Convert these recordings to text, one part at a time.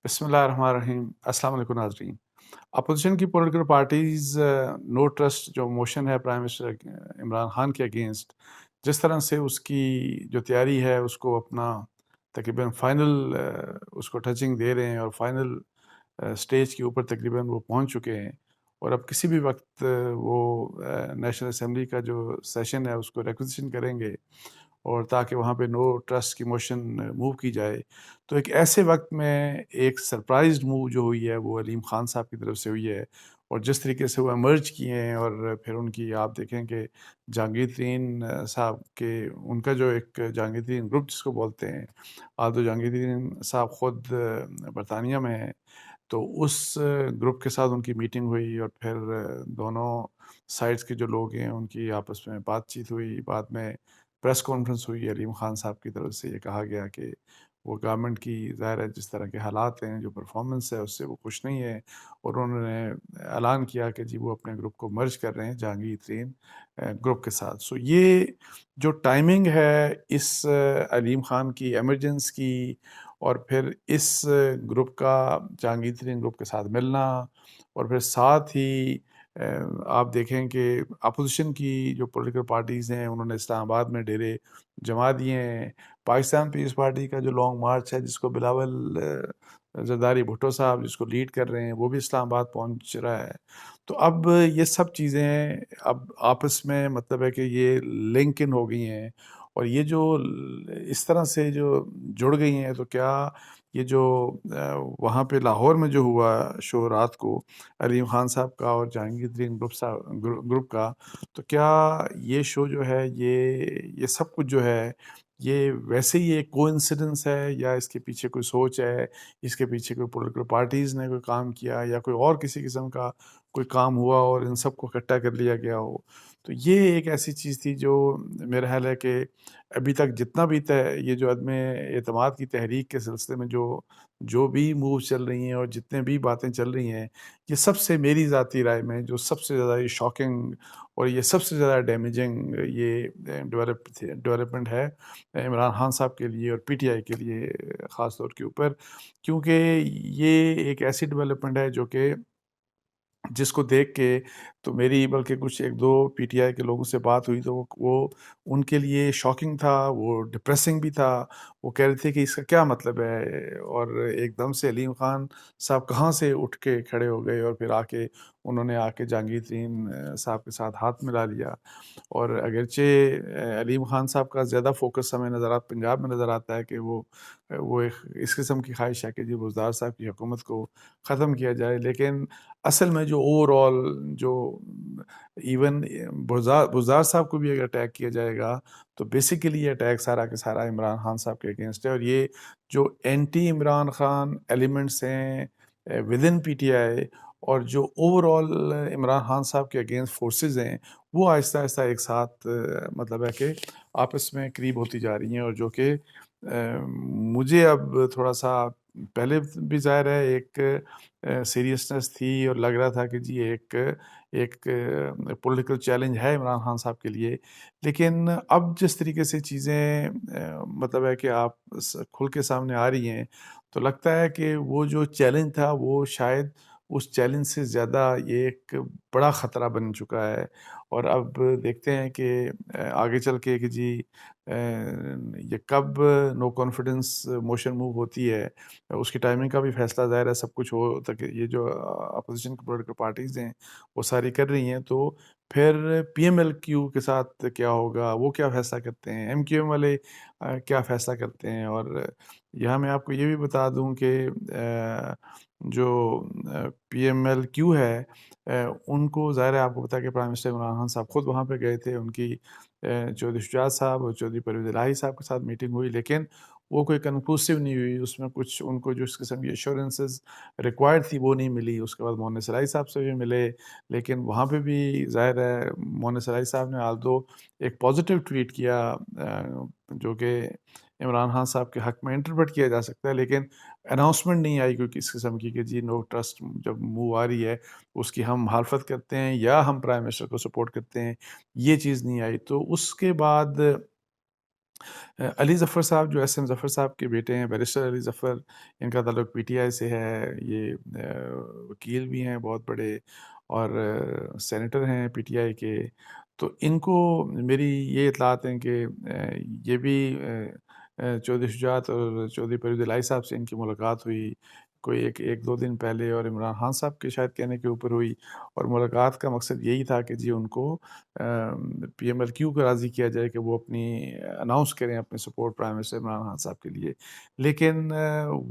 بسم اللہ الرحمن الرحیم۔ السلام علیکم ناظرین۔ اپوزیشن کی پولیٹیکل پارٹیز نو ٹرسٹ جو موشن ہے پرائم منسٹر عمران خان کے اگینسٹ، جس طرح سے اس کی جو تیاری ہے اس کو اپنا تقریباً فائنل اس کو ٹچنگ دے رہے ہیں اور فائنل سٹیج کے اوپر تقریباً وہ پہنچ چکے ہیں، اور اب کسی بھی وقت وہ نیشنل اسمبلی کا جو سیشن ہے اس کو ریکوزیشن کریں گے، اور تاکہ وہاں پہ نو ٹرسٹ کی موشن موو کی جائے۔ تو ایک ایسے وقت میں ایک سرپرائزڈ موو جو ہوئی ہے وہ علیم خان صاحب کی طرف سے ہوئی ہے، اور جس طریقے سے وہ ایمرج کیے ہیں، اور پھر ان کی آپ دیکھیں کہ جہانگیر ترین صاحب کے ان کا جو ایک جہانگیر ترین گروپ جس کو بولتے ہیں، آج تو جہانگیر ترین صاحب خود برطانیہ میں ہیں، تو اس گروپ کے ساتھ ان کی میٹنگ ہوئی، اور پھر دونوں سائڈز کے جو لوگ ہیں ان کی آپس میں بات چیت ہوئی۔ بعد میں پریس کانفرنس ہوئی، علیم خان صاحب کی طرف سے یہ کہا گیا کہ وہ گورنمنٹ کی ظاہر ہے جس طرح کے حالات ہیں، جو پرفارمنس ہے اس سے وہ خوش نہیں ہے، اور انہوں نے اعلان کیا کہ جی وہ اپنے گروپ کو مرج کر رہے ہیں جہانگیر ترین گروپ کے ساتھ۔ سو یہ جو ٹائمنگ ہے اس علیم خان کی ایمرجنس کی، اور پھر اس گروپ کا جہانگیر ترین گروپ کے ساتھ ملنا، اور پھر ساتھ ہی آپ دیکھیں کہ اپوزیشن کی جو پولیٹیکل پارٹیز ہیں انہوں نے اسلام آباد میں ڈیرے جما دیے ہیں۔ پاکستان پیپلز پارٹی کا جو لانگ مارچ ہے جس کو بلاول زرداری بھٹو صاحب جس کو لیڈ کر رہے ہیں، وہ بھی اسلام آباد پہنچ رہا ہے۔ تو اب یہ سب چیزیں اب آپس میں مطلب ہے کہ یہ لنک ان ہو گئی ہیں، اور یہ جو اس طرح سے جو جڑ گئی ہیں، تو کیا یہ جو وہاں پہ لاہور میں جو ہوا شو رات کو علیم خان صاحب کا اور جہانگیر ترین گروپ کا، تو کیا یہ شو جو ہے یہ سب کچھ جو ہے یہ ویسے ہی ایک کو انسیڈنس ہے، یا اس کے پیچھے کوئی سوچ ہے، اس کے پیچھے کوئی پولیٹیکل پارٹیز نے کوئی کام کیا، یا کوئی اور کسی قسم کا کوئی کام ہوا اور ان سب کو اکٹھا کر لیا گیا ہو؟ تو یہ ایک ایسی چیز تھی جو میرا خیال ہے کہ ابھی تک جتنا بھی یہ جو عدم اعتماد کی تحریک کے سلسلے میں جو بھی موو چل رہی ہیں اور جتنے بھی باتیں چل رہی ہیں، یہ سب سے میری ذاتی رائے میں جو سب سے زیادہ یہ شاکنگ اور یہ سب سے زیادہ ڈیمیجنگ یہ ڈیولپمنٹ ہے عمران خان صاحب کے لیے اور پی ٹی آئی کے لیے خاص طور کے اوپر، کیونکہ یہ ایک ایسی ڈیولپمنٹ ہے جو کہ جس کو دیکھ کے تو میری بلکہ کچھ ایک دو پی ٹی آئی کے لوگوں سے بات ہوئی، تو وہ ان کے لیے شاکنگ تھا، وہ ڈپریسنگ بھی تھا۔ وہ کہہ رہے تھے کہ اس کا کیا مطلب ہے، اور ایک دم سے علیم خان صاحب کہاں سے اٹھ کے کھڑے ہو گئے، اور پھر انہوں نے آ کے جہانگیر ترین صاحب کے ساتھ ہاتھ ملا لیا۔ اور اگرچہ علیم خان صاحب کا زیادہ فوکس ہمیں پنجاب میں نظر آتا ہے کہ وہ اس قسم کی خواہش ہے کہ جی بزدار صاحب کی حکومت کو ختم کیا جائے، لیکن اصل میں جو اوور آل جو ایون بزدار صاحب کو بھی اگر اٹیک کیا جائے گا تو بیسیکلی یہ اٹیک سارا کے سارا عمران خان صاحب کے اگینسٹ ہے، اور یہ جو اینٹی عمران خان ایلیمنٹس ہیں with in P T I, اور جو اوور آل عمران خان صاحب کے اگینسٹ فورسز ہیں، وہ آہستہ آہستہ ایک ساتھ مطلب ہے کہ آپس میں قریب ہوتی جا رہی ہیں، اور جو کہ مجھے اب تھوڑا سا پہلے بھی ظاہر ہے ایک سیریسنس تھی، اور لگ رہا تھا کہ جی ایک پولیٹیکل چیلنج ہے عمران خان صاحب کے لیے، لیکن اب جس طریقے سے چیزیں مطلب ہے کہ آپ کھل کے سامنے آ رہی ہیں، تو لگتا ہے کہ وہ جو چیلنج تھا وہ شاید اس چیلنج سے زیادہ یہ ایک بڑا خطرہ بن چکا ہے۔ اور اب دیکھتے ہیں کہ آگے چل کے کہ جی یہ کب نو کانفیڈنس موشن موو ہوتی ہے، اس کی ٹائمنگ کا بھی فیصلہ ظاہر ہے سب کچھ ہو تک یہ جو اپوزیشن کی پولیٹیکل پارٹیز ہیں وہ ساری کر رہی ہیں، تو پھر پی ایم ایل کیو کے ساتھ کیا ہوگا، وہ کیا فیصلہ کرتے ہیں، ایم کیو ایم والے کیا فیصلہ کرتے ہیں۔ اور یہاں میں آپ کو یہ بھی بتا دوں کہ جو پی ایم ایل کیو ہے ان کو ظاہر ہے آپ کو پتا کہ پرائم منسٹر عمران خان صاحب خود وہاں پہ گئے تھے، ان کی چودھری شجاعت صاحب اور چودھری پرویز الہی صاحب کے ساتھ میٹنگ ہوئی، لیکن وہ کوئی کنکلوسیو نہیں ہوئی، اس میں کچھ ان کو جو اس قسم کی ایشورنسز ریکوائرڈ تھی وہ نہیں ملی۔ اس کے بعد مونس سرائی صاحب سے بھی ملے، لیکن وہاں پہ بھی ظاہر ہے مونس سرائی صاحب نے آلدو ایک پازیٹیو ٹویٹ کیا جو کہ عمران خان صاحب کے حق میں انٹرپریٹ کیا جا سکتا ہے، لیکن اناؤنسمنٹ نہیں آئی کوئی کس قسم کی کہ جی نو ٹرسٹ جب موو آ رہی ہے اس کی ہم مخالفت کرتے ہیں یا ہم پرائم منسٹر کو سپورٹ کرتے ہیں، یہ چیز نہیں آئی۔ تو اس کے بعد علی ظفر صاحب جو ایس ایم ظفر صاحب کے بیٹے ہیں، بیرسٹر علی ظفر، ان کا تعلق پی ٹی آئی سے ہے. یہ وکیل بھی ہیں بہت بڑے، اور سینیٹر ہیں پی ٹی آئی کے. تو ان کو میری یہ اطلاعات ہیں کہ یہ بھی چودھری شجاعت اور چودھری پرویز الہی صاحب سے ان کی ملاقات ہوئی کوئی ایک دو دن پہلے، اور عمران خان صاحب کے شاید کہنے کے اوپر ہوئی. اور ملاقات کا مقصد یہی تھا کہ جی ان کو پی ایم ایل کیو کو راضی کیا جائے کہ وہ اپنی اناؤنس کریں اپنے support prime minister Imran Khan صاحب کے لیے. لیکن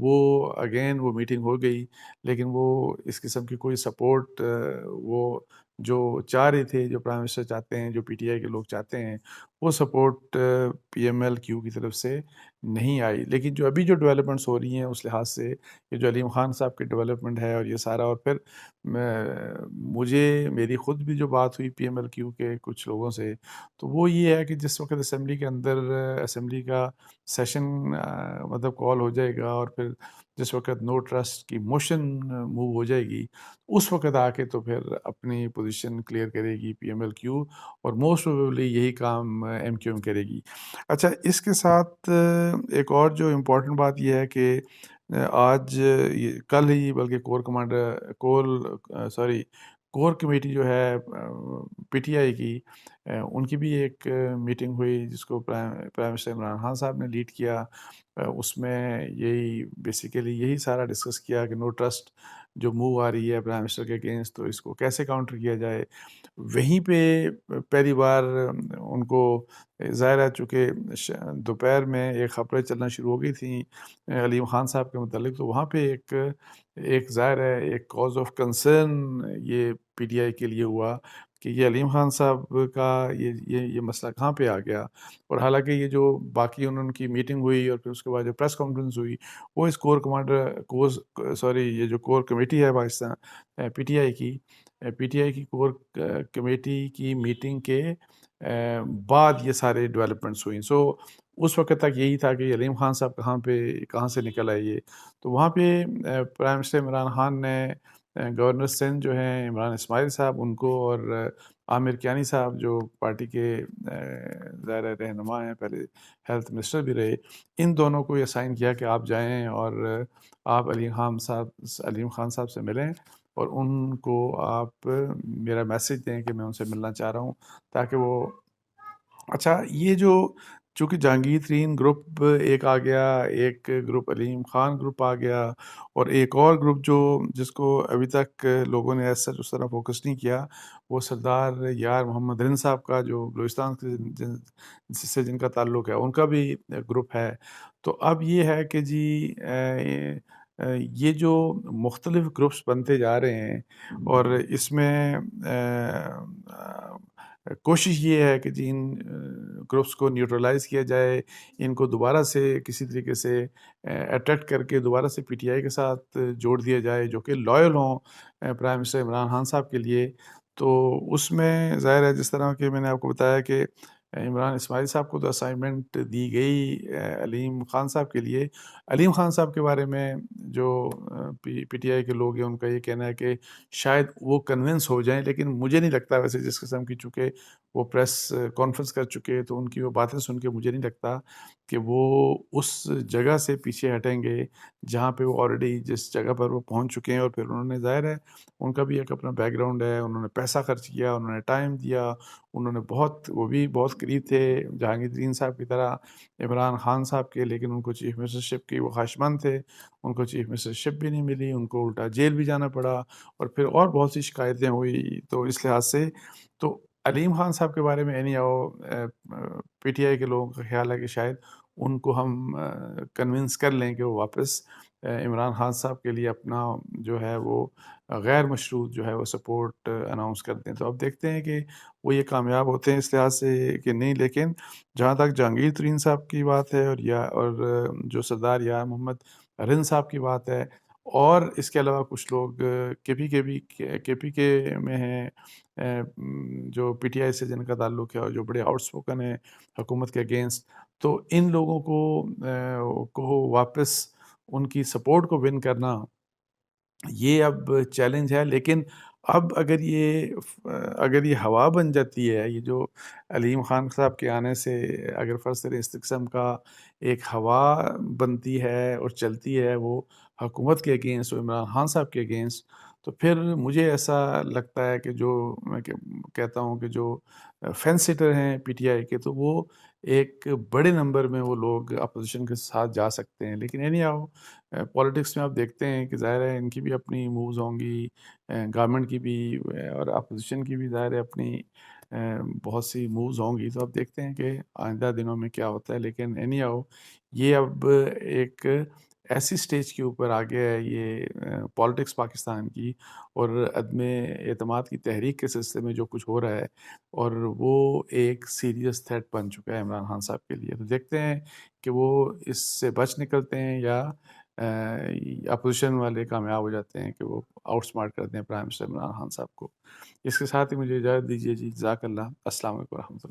وہ میٹنگ ہو گئی، لیکن وہ اس قسم کی کوئی سپورٹ وہ جو چاہ رہے تھے، جو پرائم منسٹر چاہتے ہیں، جو پی ٹی آئی کے لوگ چاہتے ہیں، وہ support P M L Q کی طرف سے نہیں آئی. لیکن جو ابھی جو ڈیولپمنٹس ہو رہی ہیں اس لحاظ سے، یہ جو علیم خان صاحب کی ڈیولپمنٹ ہے اور یہ سارا، اور پھر میری خود بھی جو بات ہوئی پی ایم ایل کیو کے کچھ لوگوں سے، تو وہ یہ ہے کہ جس وقت اسمبلی کے اندر اسمبلی کا سیشن مطلب کال ہو جائے گا، اور پھر جس وقت نو ٹرسٹ کی موشن موو ہو جائے گی، اس وقت آ کے تو پھر اپنی پوزیشن کلیئر کرے گی پی ایم ایل کیو، اور موسٹ پروبیبلی یہی کام ایم کیو ایم کرے گی. اچھا، اس کے ساتھ ایک اور جو امپورٹنٹ بات یہ ہے کہ آج کل ہی بلکہ کور کمیٹی جو ہے پی ٹی آئی کی، ان کی بھی ایک میٹنگ ہوئی جس کو پرائم منسٹر عمران خان صاحب نے لیڈ کیا. اس میں یہی بیسیکلی یہی سارا ڈسکس کیا کہ نو ٹرسٹ جو موو آ رہی ہے پرائم منسٹر کے اگینسٹ، تو اس کو کیسے کاؤنٹر کیا جائے. وہیں پہ پہلی بار ان کو ظاہر ہے، چونکہ دوپہر میں ایک خبریں چلنا شروع ہو گئی تھیں علیم خان صاحب کے متعلق، تو وہاں پہ ایک ظاہر ہے ایک کاز آف کنسرن یہ پی ٹی آئی کے لیے ہوا کہ یہ علیم خان صاحب کا یہ مسئلہ کہاں پہ آ گیا. اور حالانکہ یہ جو باقی ان کی میٹنگ ہوئی اور پھر اس کے بعد جو پریس کانفرنس ہوئی، وہ اس یہ جو کور کمیٹی ہے پاکستان پی ٹی آئی کی کور کمیٹی کی میٹنگ کے بعد یہ سارے ڈیولپمنٹس ہوئیں. سو اس وقت تک یہی تھا کہ علیم خان صاحب کہاں سے نکل آئے یہ. تو وہاں پہ پرائم منسٹر عمران خان نے گورنر سندھ جو ہیں عمران اسماعیل صاحب، ان کو، اور عامر کیانی صاحب جو پارٹی کے ظاہر رہنما ہیں، پہلے ہیلتھ منسٹر بھی رہے، ان دونوں کو یہ سائن کیا کہ آپ جائیں اور آپ علیم خان صاحب سے ملیں، اور ان کو آپ میرا میسیج دیں کہ میں ان سے ملنا چاہ رہا ہوں، تاکہ وہ اچھا یہ جو چونکہ جہانگیر ترین گروپ ایک آ گیا، ایک گروپ علیم خان گروپ آ گیا، اور ایک اور گروپ جس کو ابھی تک لوگوں نے ایسا اس طرح فوکس نہیں کیا، وہ سردار یار محمد رن صاحب کا جو بلوچستان سے جن کا تعلق ہے، ان کا بھی گروپ ہے. تو اب یہ ہے کہ جی یہ جو مختلف گروپس بنتے جا رہے ہیں، اور اس میں کوشش یہ ہے کہ جی ان گروپس کو نیوٹرلائز کیا جائے، ان کو دوبارہ سے کسی طریقے سے اٹریکٹ کر کے دوبارہ سے پی ٹی آئی کے ساتھ جوڑ دیا جائے، جو کہ لائل ہوں پرائم منسٹر عمران خان صاحب کے لیے. تو اس میں ظاہر ہے جس طرح کہ میں نے آپ کو بتایا کہ عمران اسماعیل صاحب کو تو اسائنمنٹ دی گئی علیم خان صاحب کے لیے. علیم خان صاحب کے بارے میں جو پی ٹی آئی کے لوگ ہیں، ان کا یہ کہنا ہے کہ شاید وہ کنونس ہو جائیں، لیکن مجھے نہیں لگتا ویسے جس قسم کی، چونکہ وہ پریس کانفرنس کر چکے، تو ان کی وہ باتیں سن کے مجھے نہیں لگتا کہ وہ اس جگہ سے پیچھے ہٹیں گے جہاں پہ وہ آلریڈی جس جگہ پر وہ پہنچ چکے ہیں. اور پھر انہوں نے ظاہر ہے ان کا بھی ایک اپنا بیک گراؤنڈ ہے، انہوں نے پیسہ خرچ کیا، انہوں نے ٹائم دیا، انہوں نے وہ بھی بہت قریب تھے جہانگیر ترین صاحب کی طرح عمران خان صاحب کے، لیکن ان کو چیف منسٹرشپ کی وہ خواہشمند تھے، ان کو چیف منسٹرشپ بھی نہیں ملی، ان کو الٹا جیل بھی جانا پڑا، اور پھر اور بہت سی شکایتیں ہوئی. تو اس لحاظ سے تو علیم خان صاحب کے بارے میں اینی آؤ پی ٹی آئی کے لوگوں کا خیال ہے کہ شاید ان کو ہم کنونس کر لیں کہ وہ واپس عمران خان صاحب کے لیے اپنا جو ہے وہ غیر مشروط جو ہے وہ سپورٹ اناؤنس کر دیں. تو اب دیکھتے ہیں کہ وہ یہ کامیاب ہوتے ہیں اس لحاظ سے کہ نہیں. لیکن جہاں تک جہانگیر ترین صاحب کی بات ہے، اور جو سردار یار محمد رن صاحب کی بات ہے، اور اس کے علاوہ کچھ لوگ کے پی کے میں ہیں جو پی ٹی آئی سے جن کا تعلق ہے، اور جو بڑے آؤٹ اسپوکن ہیں حکومت کے اگینسٹ، تو ان لوگوں کو واپس ان کی سپورٹ کو ون کرنا یہ اب چیلنج ہے. لیکن اب اگر یہ ہوا بن جاتی ہے، یہ جو علیم خان صاحب کے آنے سے اگر فرض کریں اس قسم کا ایک ہوا بنتی ہے اور چلتی ہے وہ حکومت کے اگینسٹ، وہ عمران خان صاحب کے اگینسٹ، تو پھر مجھے ایسا لگتا ہے کہ جو میں کہتا ہوں کہ جو فینس سیٹر ہیں پی ٹی آئی کے، تو وہ ایک بڑے نمبر میں وہ لوگ اپوزیشن کے ساتھ جا سکتے ہیں. لیکن اینی ہاؤ پالیٹکس میں آپ دیکھتے ہیں کہ ظاہر ہے ان کی بھی اپنی مووز ہوں گی، گورنمنٹ کی بھی اور اپوزیشن کی بھی ظاہر ہے اپنی بہت سی مووز ہوں گی. تو آپ دیکھتے ہیں کہ آئندہ دنوں میں کیا ہوتا ہے. لیکن اینی ہاؤ یہ اب ایک ایسی سٹیج کے اوپر آ گیا ہے یہ پالیٹکس پاکستان کی، اور عدم اعتماد کی تحریک کے سلسلے میں جو کچھ ہو رہا ہے، اور وہ ایک سیریس تھریٹ بن چکا ہے عمران خان صاحب کے لیے. تو دیکھتے ہیں کہ وہ اس سے بچ نکلتے ہیں یا اپوزیشن والے کامیاب ہو جاتے ہیں کہ وہ آؤٹ سمارٹ کرتے ہیں پرائم منسٹر عمران خان صاحب کو. اس کے ساتھ ہی مجھے اجازت دیجیے جی. جزاک اللہ. السلام علیکم ورحمۃ اللہ.